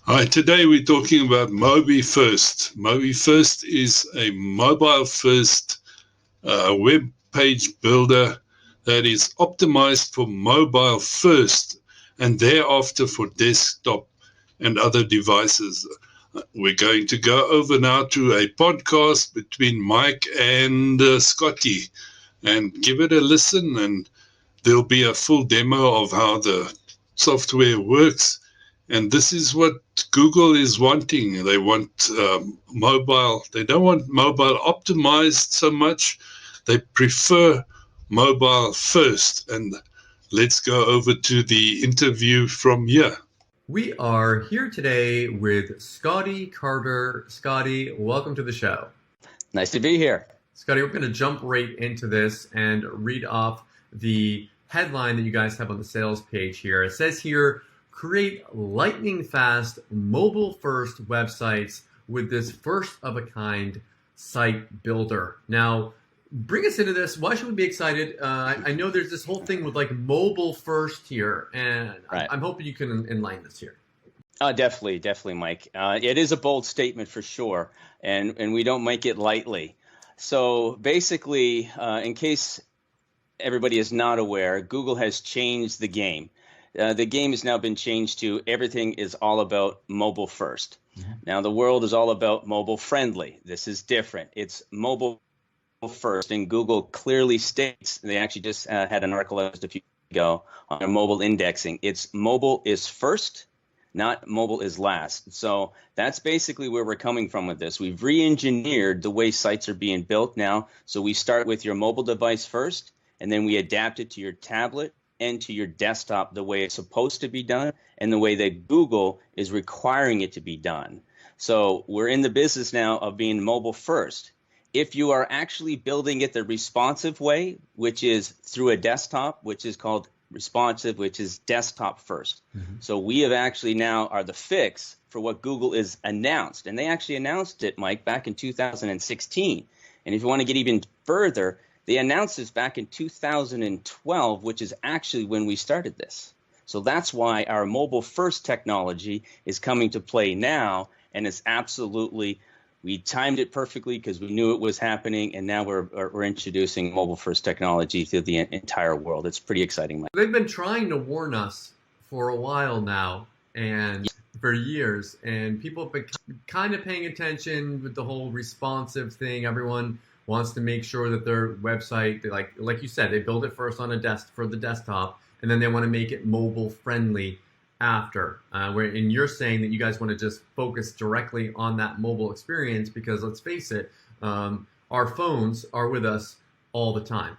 Hi, today we're talking about MobiFirst. MobiFirst is a mobile-first web page builder that is optimized for mobile first and thereafter for desktop and other devices. We're going to go over now to a podcast between Mike and Scotty and give it a listen, and there'll be a full demo of how the software works. And this is what Google is wanting. They want mobile. They don't want mobile optimized so much. They prefer mobile first. And let's go over to the interview from here. We are here today with Scotty Carter. Scotty, welcome to the show. Nice to be here. Scotty, we're going to jump right into this and read off the headline that you guys have on the sales page here. It says here, create lightning-fast, mobile-first websites with this first-of-a-kind site builder. Now, bring us into this. Why should we be excited? I know there's this whole thing with like mobile-first here, and right. I'm hoping you can enlighten us here. Definitely, Mike. It is a bold statement for sure, and we don't make it lightly. So basically, in case everybody is not aware, Google has changed the game. The game has now been changed to everything is all about mobile first. Mm-hmm. Now the world is all about mobile friendly. This is different. It's mobile first, and Google clearly states, they actually just had an article just a few days ago on their mobile indexing. It's mobile is first, not mobile is last. So that's basically where we're coming from with this. We've re-engineered the way sites are being built now. So we start with your mobile device first, and then we adapt it to your tablet and to your desktop the way it's supposed to be done and the way that Google is requiring it to be done. So we're in the business now of being mobile first. If you are actually building it the responsive way, which is through a desktop, which is called responsive, which is desktop first. Mm-hmm. So we have actually now are the fix for what Google is announced. And they actually announced it, Mike, back in 2016. And if you want to get even further, they announced this back in 2012, which is actually when we started this. So that's why our mobile first technology is coming to play now. And it's absolutely, we timed it perfectly because we knew it was happening. And now we're introducing mobile first technology to the entire world. It's pretty exciting, Mike. They've been trying to warn us for a while now and for years. And people have been kind of paying attention with the whole responsive thing. Everyone wants to make sure that their website, they like you said, they build it first on for the desktop, and then they want to make it mobile friendly after. And you're saying that you guys want to just focus directly on that mobile experience because let's face it, our phones are with us all the time.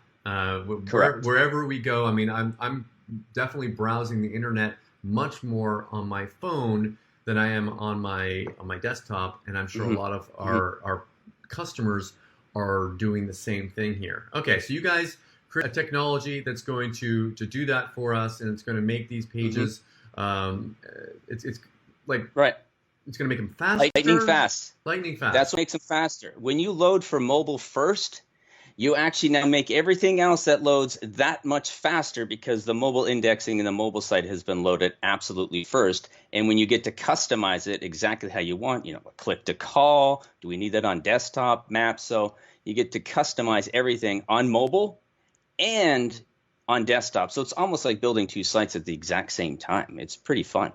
Correct. Wherever we go. I mean, I'm definitely browsing the internet much more on my phone than I am on my desktop, and I'm sure a lot of our customers are doing the same thing here. Okay, so you guys create a technology that's going to do that for us, and it's going to make these pages. It's like right. It's going to make them faster. Lightning fast. That's what makes them faster. When you load for mobile first, you actually now make everything else that loads that much faster because the mobile indexing and the mobile site has been loaded absolutely first. And when you get to customize it exactly how you want, click to call, do we need that on desktop, maps? So you get to customize everything on mobile and on desktop. So it's almost like building two sites at the exact same time. It's pretty fun.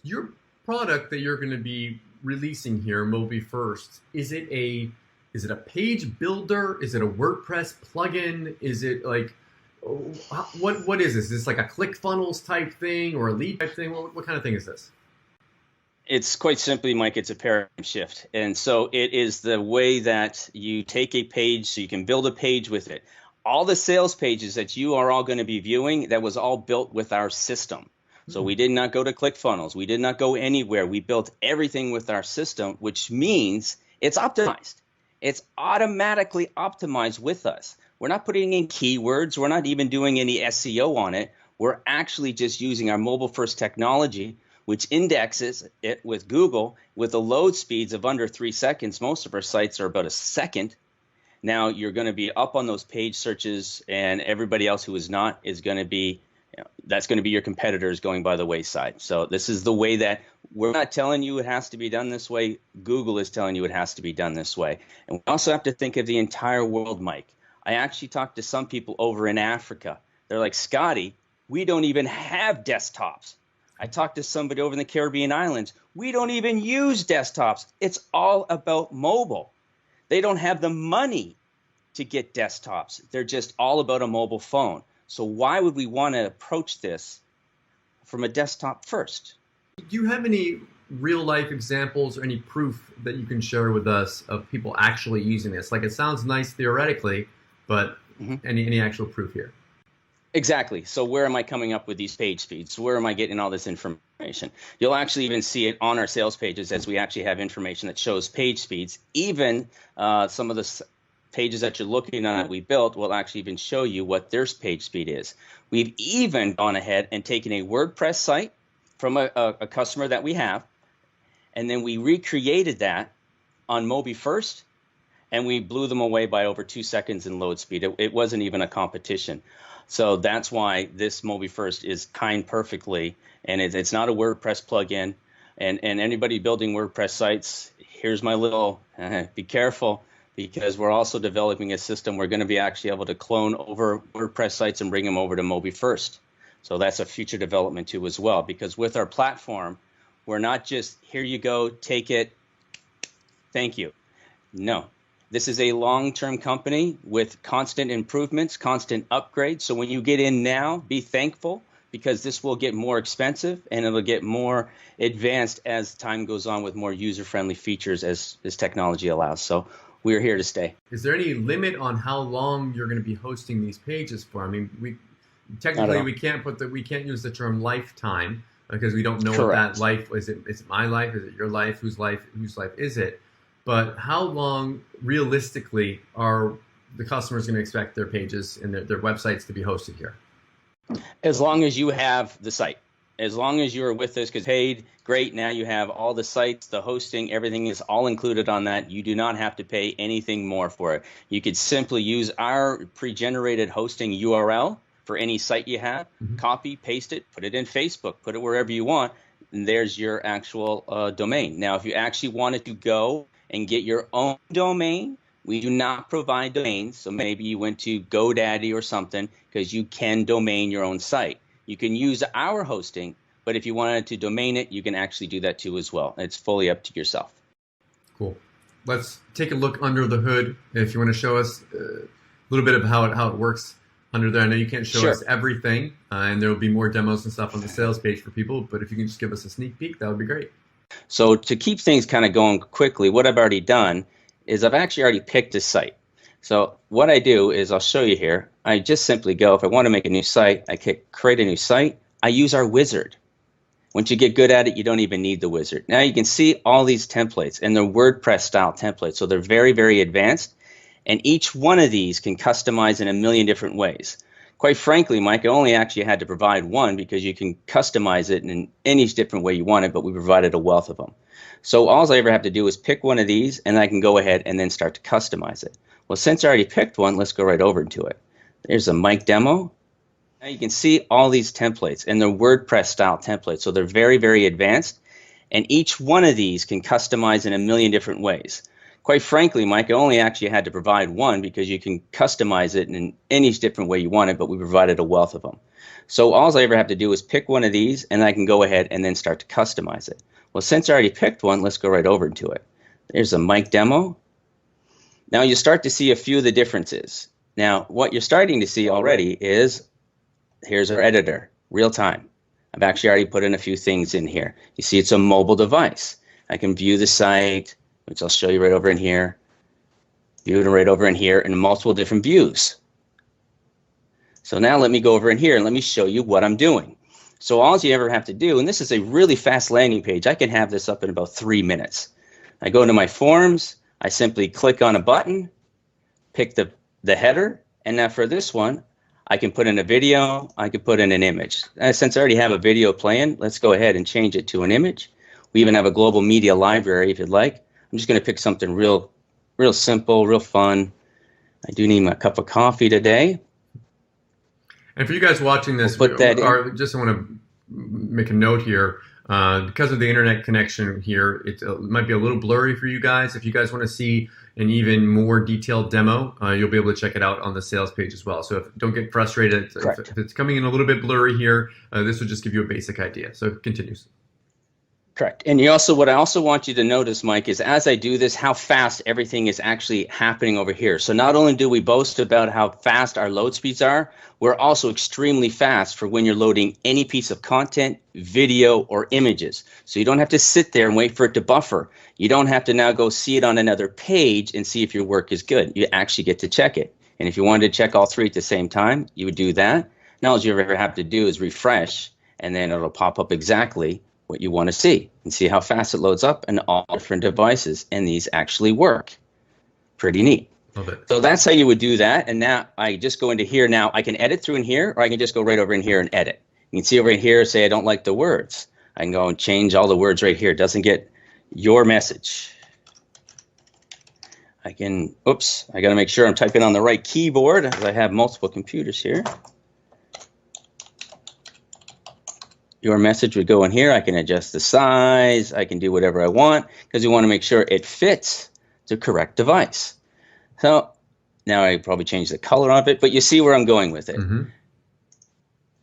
Your product that you're going to be releasing here, MobiFirst, is it a page builder? Is it a WordPress plugin? Is it like, what is this? Is this like a ClickFunnels type thing or a lead type thing? What kind of thing is this? It's quite simply, Mike, it's a paradigm shift. And so it is the way that you take a page so you can build a page with it. All the sales pages that you are all going to be viewing, that was all built with our system. So we did not go to ClickFunnels. We did not go anywhere. We built everything with our system, which means it's optimized. It's automatically optimized with us. We're not putting in keywords. We're not even doing any SEO on it. We're actually just using our mobile first technology, which indexes it with Google with the load speeds of under 3 seconds. Most of our sites are about a second. Now you're going to be up on those page searches, and everybody else who is not is going to be, that's going to be your competitors going by the wayside. So this is the way that We're not telling you it has to be done this way. Google is telling you it has to be done this way. And we also have to think of the entire world, Mike. I actually talked to some people over in Africa. They're like, Scotty, we don't even have desktops. I talked to somebody over in the Caribbean islands. We don't even use desktops. It's all about mobile. They don't have the money to get desktops. They're just all about a mobile phone. So why would we want to approach this from a desktop first? Do you have any real life examples or any proof that you can share with us of people actually using this? Like, it sounds nice theoretically, but any actual proof here? Exactly. So where am I coming up with these page speeds? Where am I getting all this information? You'll actually even see it on our sales pages, as we actually have information that shows page speeds. Even some of the pages that you're looking at we built will actually even show you what their page speed is. We've even gone ahead and taken a WordPress site from a customer that we have, and then we recreated that on MobiFirst, and we blew them away by over 2 seconds in load speed. It wasn't even a competition. So that's why this MobiFirst is timed perfectly, and it's not a WordPress plugin. And anybody building WordPress sites, here's my little, be careful, because we're also developing a system. We're going to be actually able to clone over WordPress sites and bring them over to MobiFirst. So that's a future development too as well, because with our platform, we're not just, here you go, take it, thank you. No, this is a long-term company with constant improvements, constant upgrades. So when you get in now, be thankful, because this will get more expensive and it'll get more advanced as time goes on with more user-friendly features as technology allows. So we're here to stay. Is there any limit on how long you're going to be hosting these pages for? I mean, technically we can't use the term lifetime, because we don't know Correct. what that life is. Is it my life? Is it your life? Whose life is it? But how long realistically are the customers going to expect their pages and their websites to be hosted here? As long as you have the site. As long as you're with us, because paid, great, now you have all the sites, the hosting, everything is all included on that. You do not have to pay anything more for it. You could simply use our pre-generated hosting URL for any site you have, copy, paste it, put it in Facebook, put it wherever you want, and there's your actual domain. Now, if you actually wanted to go and get your own domain, we do not provide domains. So maybe you went to GoDaddy or something, because you can domain your own site. You can use our hosting, but if you wanted to domain it, you can actually do that too as well. It's fully up to yourself. Cool. Let's take a look under the hood. If you want to show us a little bit of how it works under there. I know you can't show us everything, and there will be more demos and stuff on the sales page for people, but if you can just give us a sneak peek, that would be great. So to keep things kind of going quickly, what I've already done is I've actually already picked a site. So what I do is I'll show you here. I just simply go, if I want to make a new site, I click create a new site. I use our wizard. Once you get good at it, you don't even need the wizard. Now you can see all these templates, and they're WordPress style templates. So they're very, very advanced. And each one of these can customize in a million different ways. Quite frankly, Mike, I only actually had to provide one, because you can customize it in any different way you want it, but we provided a wealth of them. So all I ever have to do is pick one of these, and I can go ahead and then start to customize it. Well, since I already picked one, let's go right over into it. There's a Mike demo. Now you can see all these templates, and they're WordPress style templates. So they're very, very advanced. And each one of these can customize in a million different ways. Quite frankly, Mike, I only actually had to provide one, because you can customize it in any different way you want it, but we provided a wealth of them. So all I ever have to do is pick one of these, and I can go ahead and then start to customize it. Well, since I already picked one, let's go right over into it. There's a Mike demo. Now you start to see a few of the differences. Now, what you're starting to see already is, here's our editor, real time. I've actually already put in a few things in here. You see it's a mobile device. I can view the site, which I'll show you right over in here. View it right over in here in multiple different views. So now let me go over in here and let me show you what I'm doing. So all you ever have to do, and this is a really fast landing page, I can have this up in about 3 minutes. I go into my forms, I simply click on a button, pick the header, and now for this one, I can put in a video, I can put in an image. Since I already have a video playing, let's go ahead and change it to an image. We even have a global media library if you'd like. I'm just going to pick something real simple, real fun. I do need my cup of coffee today. And for you guys watching this, We'll put that just want to make a note here. Because of the internet connection here, it might be a little blurry for you guys. If you guys want to see an even more detailed demo, you'll be able to check it out on the sales page as well. So don't get frustrated. If it's coming in a little bit blurry here, this will just give you a basic idea. So it continues. Correct. And what I also want you to notice, Mike, is as I do this, how fast everything is actually happening over here. So not only do we boast about how fast our load speeds are, we're also extremely fast for when you're loading any piece of content, video, or images. So you don't have to sit there and wait for it to buffer. You don't have to now go see it on another page and see if your work is good. You actually get to check it. And if you wanted to check all three at the same time, you would do that. Now all you ever have to do is refresh, and then it'll pop up exactly what you want to see and see how fast it loads up and all different devices, and these actually work. Pretty neat. Love it. So that's how you would do that. And now I just go into here. Now I can edit through in here, or I can just go right over in here and edit. You can see over in here, say I don't like the words. I can go and change all the words right here. It doesn't get your message. I can, oops, I got to make sure I'm typing on the right keyboard as I have multiple computers here. Your message would go in here. I can adjust the size. I can do whatever I want because we want to make sure it fits the correct device. So now I probably change the color of it, but you see where I'm going with it,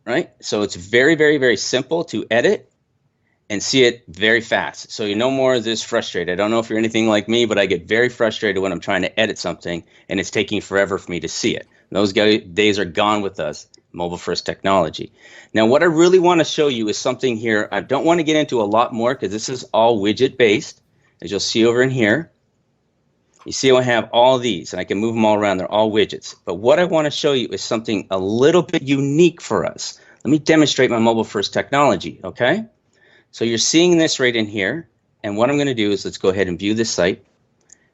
right? So it's very, very, very simple to edit and see it very fast. So you're no more this frustrated. I don't know if you're anything like me, but I get very frustrated when I'm trying to edit something and it's taking forever for me to see it. Those days are gone with us. Mobile first technology. Now, what I really want to show you is something here. I don't want to get into a lot more because this is all widget based. As you'll see over in here, you see I have all these and I can move them all around. They're all widgets. But what I want to show you is something a little bit unique for us. Let me demonstrate my mobile first technology, okay? So you're seeing this right in here. And what I'm going to do is let's go ahead and view this site.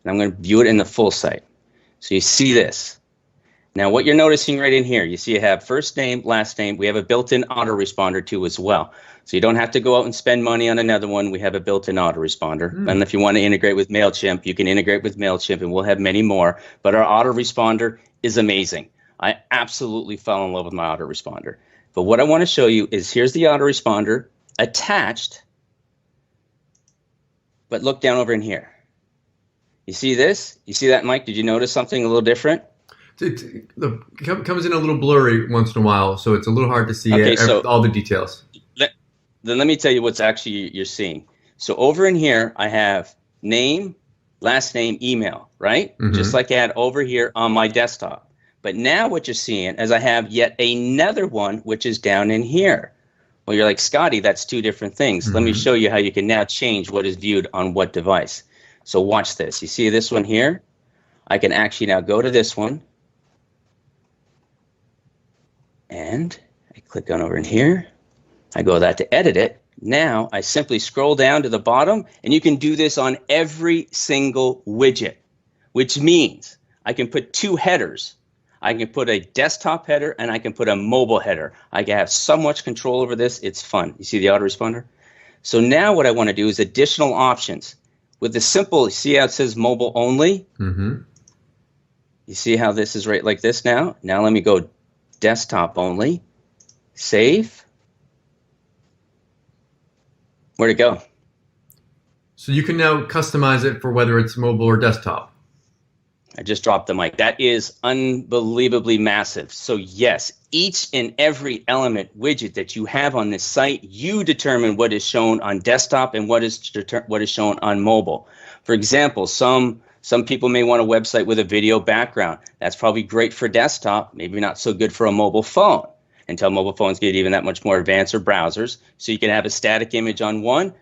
And I'm going to view it in the full site. So you see this. Now, what you're noticing right in here, you see you have first name, last name. We have a built-in autoresponder too as well. So you don't have to go out and spend money on another one. We have a built-in autoresponder. And if you want to integrate with MailChimp, you can integrate with MailChimp, and we'll have many more. But our autoresponder is amazing. I absolutely fell in love with my autoresponder. But what I want to show you is here's the autoresponder attached. But look down over in here. You see this? You see that, Mike? Did you notice something a little different? It comes in a little blurry once in a while, so it's a little hard to see all the details. Then let me tell you what's actually you're seeing. So over in here, I have name, last name, email, right? Just like I had over here on my desktop. But now what you're seeing is I have yet another one, which is down in here. Well, you're like, Scotty, that's two different things. Let me show you how you can now change what is viewed on what device. So watch this. You see this one here? I can actually now go to this one. And I click on over in here. I go that to edit it. Now I simply scroll down to the bottom, and you can do this on every single widget, which means I can put two headers. I can put a desktop header and I can put a mobile header. I can have so much control over this. It's fun. You see the autoresponder? So now what I want to do is additional options. With the simple, see how it says mobile only? You see how this is right like this now? Now let me go desktop only, save. Where'd it go? So you can now customize it for whether it's mobile or desktop. I just dropped the mic. That is unbelievably massive. So yes, each and every element widget that you have on this site, you determine what is shown on desktop and what is shown on mobile. For example, some people may want a website with a video background. That's probably great for desktop, maybe not so good for a mobile phone until mobile phones get even that much more advanced or browsers. So you can have a static image on one,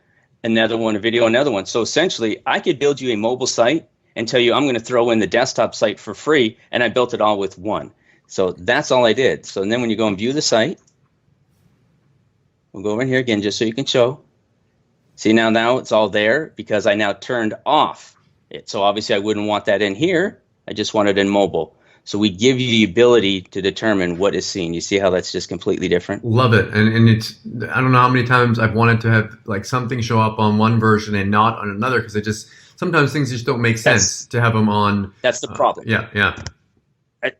another one, a video, another one. So essentially, I could build you a mobile site and tell you I'm going to throw in the desktop site for free, and I built it all with one. So that's all I did. So then when you go and view the site, we'll go over here again just so you can show. See, now it's all there because I now turned off it. So obviously I wouldn't want that in here. I just want it in mobile. So we give you the ability to determine what is seen. You see how that's just completely different? Love it. And it's, I don't know how many times I've wanted to have like something show up on one version and not on another, because it just, sometimes things just don't make sense to have them on. That's the problem. Yeah.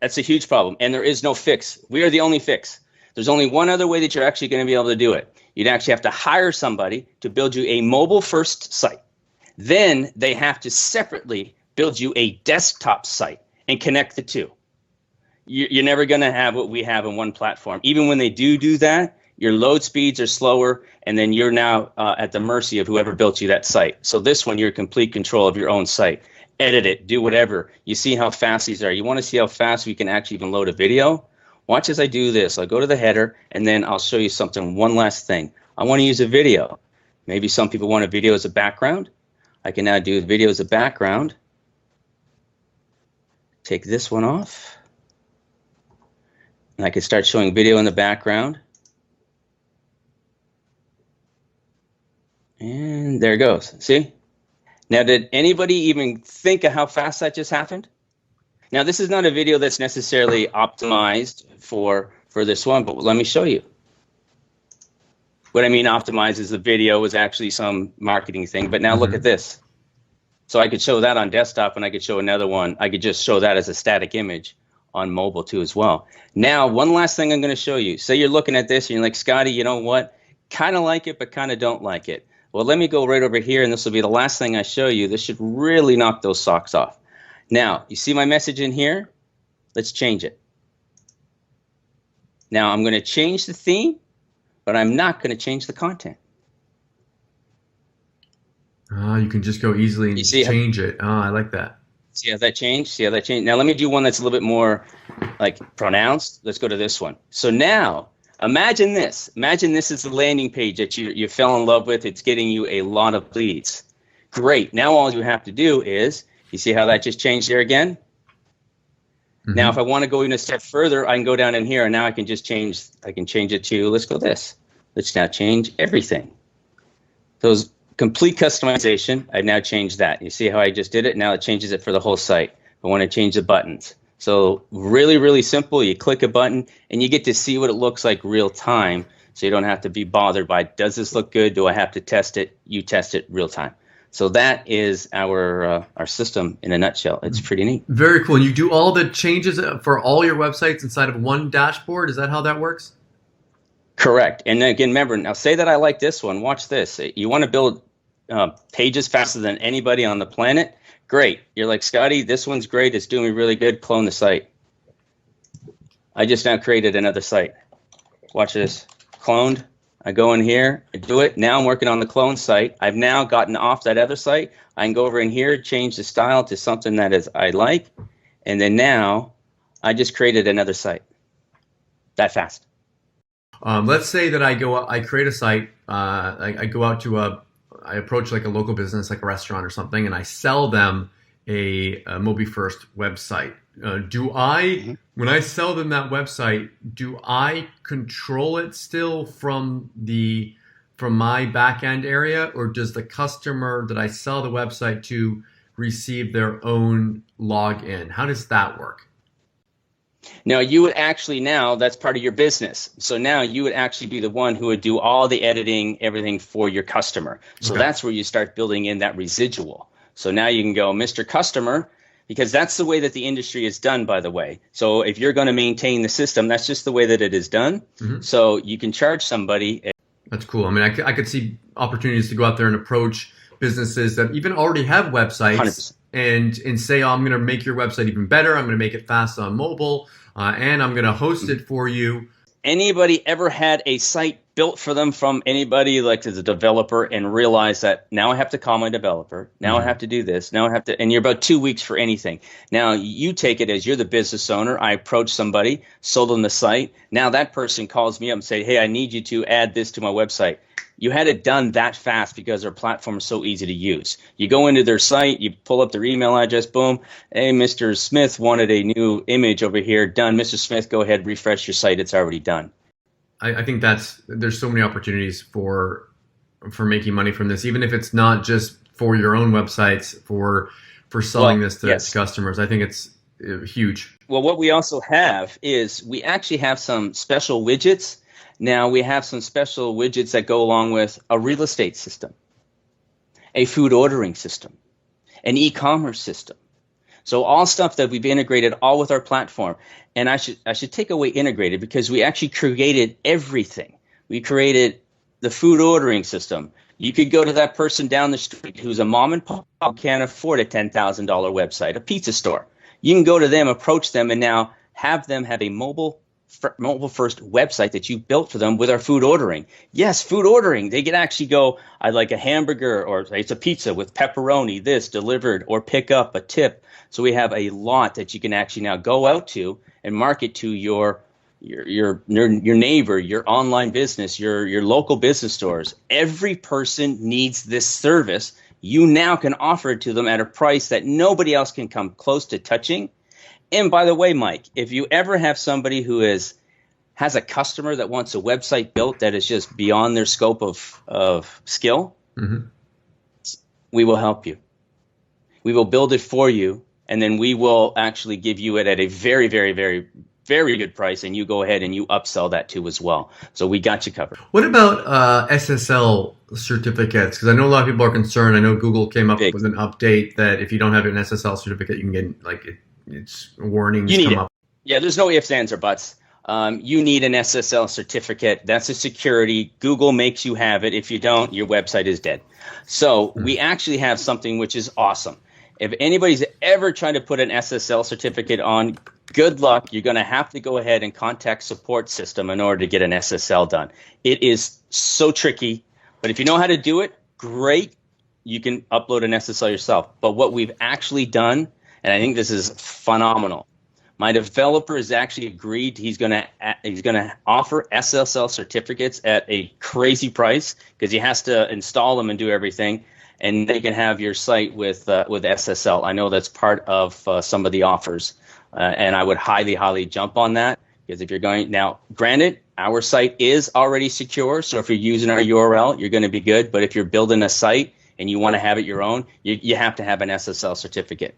That's a huge problem. And there is no fix. We are the only fix. There's only one other way that you're actually going to be able to do it. You'd actually have to hire somebody to build you a mobile first site. Then they have to separately build you a desktop site and connect the two. You're never going to have what we have in one platform. Even when they do that, your load speeds are slower, and then you're now at the mercy of whoever built you that site. So this one, you're in complete control of your own site. Edit it, do whatever. You see how fast these are. You want to see how fast we can actually even load a video? Watch as I do this. I'll go to the header, and then I'll show you something. One last thing. I want to use a video. Maybe some people want a video as a background. I can now do video as a background. Take this one off. And I can start showing video in the background. And there it goes. See? Now, did anybody even think of how fast that just happened? Now, this is not a video that's necessarily optimized for this one, but let me show you. What I mean optimized is the video was actually some marketing thing, but now look at this. So I could show that on desktop, and I could show another one. I could just show that as a static image on mobile too as well. Now, one last thing I'm going to show you. Say you're looking at this and you're like, Scotty, you know what? Kind of like it, but kind of don't like it. Well, let me go right over here, and this will be the last thing I show you. This should really knock those socks off. Now, you see my message in here? Let's change it. Now, I'm going to change the theme, but I'm not going to change the content. You can just go easily and change it. I like that. See how that changed? See how that changed? Now, let me do one that's a little bit more like pronounced. Let's go to this one. So now, imagine this. Imagine this is the landing page that you fell in love with. It's getting you a lot of leads. Great. Now all you have to do is, you see how that just changed there again? Now, if I want to go even a step further, I can go down in here, and now I can just change. I can change it to, let's go this. Let's now change everything. Those complete customization, I've now changed that. You see how I just did it? Now it changes it for the whole site. I want to change the buttons. So really, really simple. You click a button, and you get to see what it looks like real time, so you don't have to be bothered by, does this look good? Do I have to test it? You test it real time. So that is our system in a nutshell. It's pretty neat. Very cool. And you do all the changes for all your websites inside of one dashboard? Is that how that works? Correct. And again, remember, now say that I like this one. Watch this. You want to build pages faster than anybody on the planet? Great. You're like, Scotty, this one's great. It's doing me really good. Clone the site. I just now created another site. Watch this. Cloned. I go in here, I do it. Now I'm working on the clone site. I've now gotten off that other site. I can go over in here, change the style to something that is I like. And then now I just created another site. That fast. Let's say that I create a site. I go out to I approach like a local business, like a restaurant or something, and I sell them a MobiFirst website. When I sell them that website, do I control it still from my back end area, or does the customer that I sell the website to receive their own login? How does that work? Now you would actually, now that's part of your business. So now you would actually be the one who would do all the editing, everything for your customer. So that's where you start building in that residual. So now you can go, Mr. Customer, because that's the way that the industry is done, by the way. So if you're going to maintain the system, that's just the way that it is done. So you can charge somebody. That's cool. I mean, I could see opportunities to go out there and approach businesses that even already have websites 100%. and say, oh, I'm going to make your website even better. I'm going to make it fast on mobile, and I'm going to host it for you. Anybody ever had a site built for them from anybody like as a developer and realize that now I have to call my developer, now I have to do this, now I have to, and you're about 2 weeks for anything. Now you take it as you're the business owner. I approach somebody, sold them the site. Now that person calls me up and say, hey, I need you to add this to my website. You had it done that fast because their platform is so easy to use. You go into their site, you pull up their email address, boom. Hey, Mr. Smith wanted a new image over here. Done. Mr. Smith, go ahead, refresh your site. It's already done. I think there's so many opportunities for making money from this, even if it's not just for your own websites, for selling this to customers. I think it's huge. Well, what we also have is we actually have some special widgets. Now we have some special widgets that go along with a real estate system, a food ordering system, an e-commerce system. So all stuff that we've integrated all with our platform. And I should take away integrated, because we actually created everything. We created the food ordering system. You could go to that person down the street who's a mom and pop, can't afford a $10,000 website, a pizza store. You can go to them, approach them, and now have them have a mobile first website that you built for them with our food ordering. Yes, food ordering. They can actually go, I'd like a hamburger, or it's a pizza with pepperoni, this delivered, or pick up a tip. So we have a lot that you can actually now go out to and market to your neighbor, your online business, your local business stores. Every person needs this service. You now can offer it to them at a price that nobody else can come close to touching. And by the way, Mike, if you ever have somebody who has a customer that wants a website built that is just beyond their scope of skill, we will help you. We will build it for you, and then we will actually give you it at a very, very, very, very good price, and you go ahead and you upsell that too as well. So we got you covered. What about SSL certificates? Because I know a lot of people are concerned. I know Google came up with an update that if you don't have an SSL certificate, you can get it's warnings come up. Yeah, there's no ifs, ands, or buts. You need an SSL certificate. That's a security. Google makes you have it. If you don't, your website is dead. So we actually have something which is awesome. If anybody's ever trying to put an SSL certificate on, good luck. You're going to have to go ahead and contact support system in order to get an SSL done. It is so tricky, but if you know how to do it, great. You can upload an SSL yourself. But what we've actually done, and I think this is phenomenal, my developer has actually agreed he's going to offer SSL certificates at a crazy price, because he has to install them and do everything, and they can have your site with SSL. I know that's part of some of the offers, and I would highly, highly jump on that, because if you're going now, granted, our site is already secure, so if you're using our URL, you're going to be good. But if you're building a site and you want to have it your own, you have to have an SSL certificate.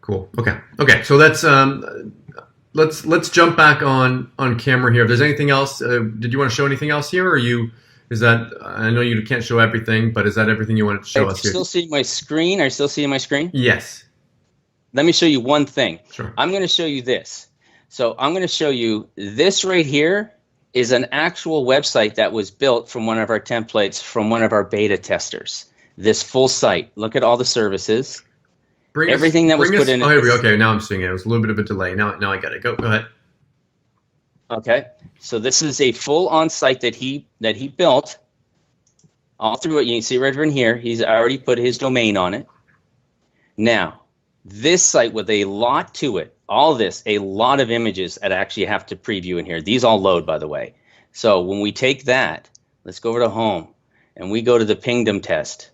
Cool. Okay. So let's jump back on camera here. If there's anything else, did you want to show anything else here, or is that, I know you can't show everything, but is that everything you wanted to show us here? Still seeing my screen? Are you still seeing my screen? Yes. Let me show you one thing. Sure. I'm going to show you this. So I'm going to show you this right here is an actual website that was built from one of our templates from one of our beta testers. This full site. Look at all the services. Everything that was put in. Oh, here we go. Okay, now I'm seeing it. It was a little bit of a delay. Now I got it. Go ahead. Okay, so this is a full on-site that he built. All through it, you can see right over in here. He's already put his domain on it. Now, this site with a lot to it, all this, a lot of images that I actually have to preview in here. These all load, by the way. So when we take that, let's go over to home, and we go to the pingdom test.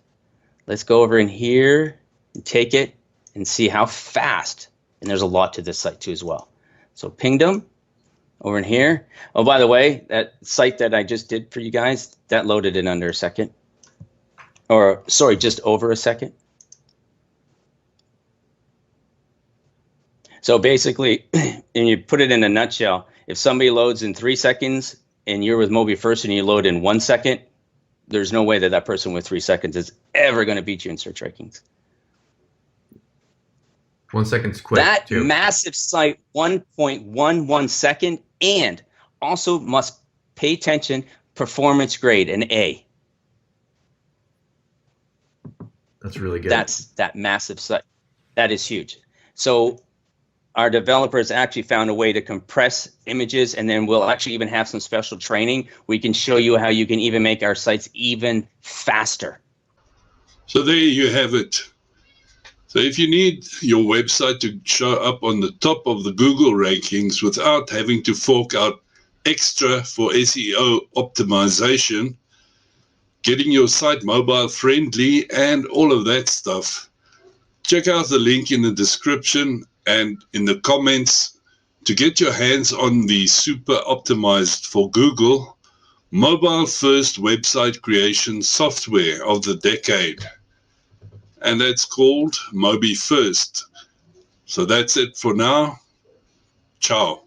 Let's go over in here and take it and see how fast, and there's a lot to this site too as well. So pingdom over in here. Oh, by the way, that site that I just did for you guys, that loaded in under a second. Or, sorry, just over a second. So basically, and you put it in a nutshell, if somebody loads in 3 seconds and you're with MobiFirst and you load in 1 second, there's no way that person with 3 seconds is ever going to beat you in search rankings. 1 second's quick. That too. Massive site, 1.11 second, and also must pay attention, performance grade, an A. That's really good. That's that massive site. That is huge. So our developers actually found a way to compress images, and then we'll actually even have some special training. We can show you how you can even make our sites even faster. So there you have it. So if you need your website to show up on the top of the Google rankings without having to fork out extra for SEO optimization, getting your site mobile friendly and all of that stuff, check out the link in the description and in the comments to get your hands on the super optimized for Google mobile first website creation software of the decade. And that's called MobiFirst. So that's it for now. Ciao.